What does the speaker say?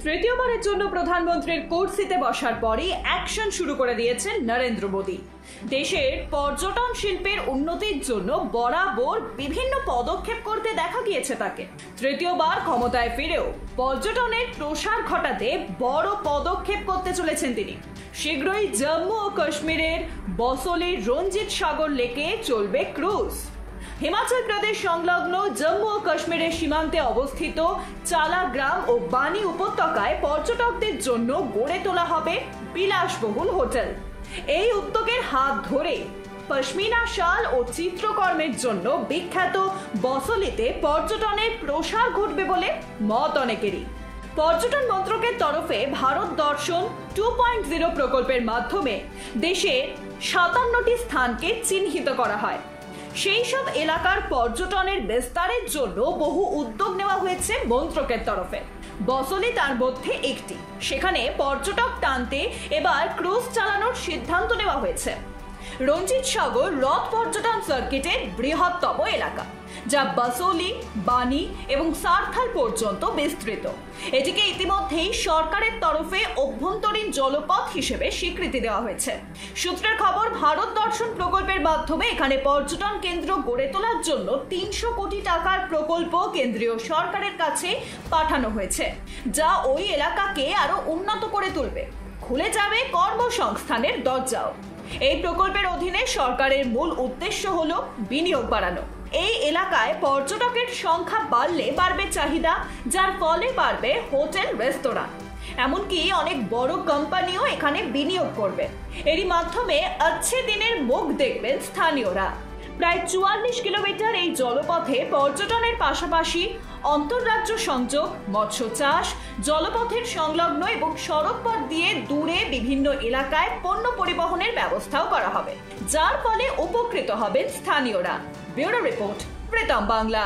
তৃতীয়বারের জন্য প্রধানমন্ত্রীর কুর্সিতে বসার পরই অ্যাকশন শুরু করে দিয়েছেন নরেন্দ্র মোদী। দেশের পর্যটন শিল্পের উন্নতির জন্য বরাবর বিভিন্ন পদক্ষেপ করতে দেখা গিয়েছে তাকে। তৃতীয়বার ক্ষমতায় ফিরেও পর্যটনের প্রসার ঘটাতে বড় পদক্ষেপ করতে চলেছেন তিনি। শীঘ্রই জম্মু ও কাশ্মীরের বসোলির রঞ্জিত সাগর লেকে চলবে ক্রুজ। হিমাচল প্রদেশ সংলগ্ন জম্মু ও কাশ্মীরের সীমান্তে অবস্থিত চালা গ্রাম ও বানি উপত্যকায় পর্যটকদের জন্য গড়ে তোলা হবে বিলাসবহুল হোটেল। এই উদ্যোগের হাত ধরে পশমিনা শাল ও চিত্রকর্মের জন্য বিখ্যাত বসোলিতে পর্যটনের প্রসার ঘটবে বলে মত অনেকেরই। পর্যটন মন্ত্রকের তরফে ভারত দর্শন 2.0 প্রকল্পের মাধ্যমে দেশের 57টি স্থানকে চিহ্নিত করা হয়। সেই সব এলাকার পর্যটনের বিস্তারের জন্য বহু উদ্যোগ নেওয়া হয়েছে মন্ত্রকের তরফে। বসোলি তার মধ্যে একটি। সেখানে পর্যটক টানতে এবার ক্রুজ চালানোর সিদ্ধান্ত নেওয়া হয়েছে। রঞ্জিত সাগর হ্রদ পর্যটন সার্কিটের বৃহত্তম এলাকা, যা বসোলি, বানি এবং সারথাল পর্যন্ত বিস্তৃত। এটিকে ইতিমধ্যেই সরকারের তরফে অভ্যন্তরীণ জলপথ হিসেবে স্বীকৃতি দেওয়া হয়েছে। সূত্রের খবর, ভারত দর্শন প্রকল্পের মাধ্যমে এখানে পর্যটন কেন্দ্র গড়ে তোলার জন্য 300 কোটি টাকার প্রকল্প কেন্দ্রীয় সরকারের কাছে পাঠানো হয়েছে, যা ওই এলাকাকে আরো উন্নত করে তুলবে। খুলে যাবে কর্মসংস্থানের দরজাও। এই প্রকল্পের অধীনে সরকারের মূল উদ্দেশ্য হলো বিনিয়োগ বাড়ানো। এই এলাকায় পর্যটকের সংখ্যা বাড়লে বাড়বে চাহিদা, যার ফলে বাড়বে হোটেল, রেস্তোরাঁ, এমনকি অনেক বড় কোম্পানিও এখানে বিনিয়োগ করবে। এরই মাধ্যমে আচ্ছে দিনের মুখ দেখবেন স্থানীয়রা। প্রায় 44 কিলোমিটার এই জলপথে পর্যটনের পাশাপাশি অন্তর্রাজ্য সংযোগ, মৎস্য চাষ, জলপথের সংলগ্ন এবং সড়ক পথ দিয়ে দূরে বিভিন্ন এলাকায় পণ্য পরিবহনের ব্যবস্থাও করা হবে, যার ফলে উপকৃত হবেন স্থানীয়রা। Bureau report, Pritam Bangla.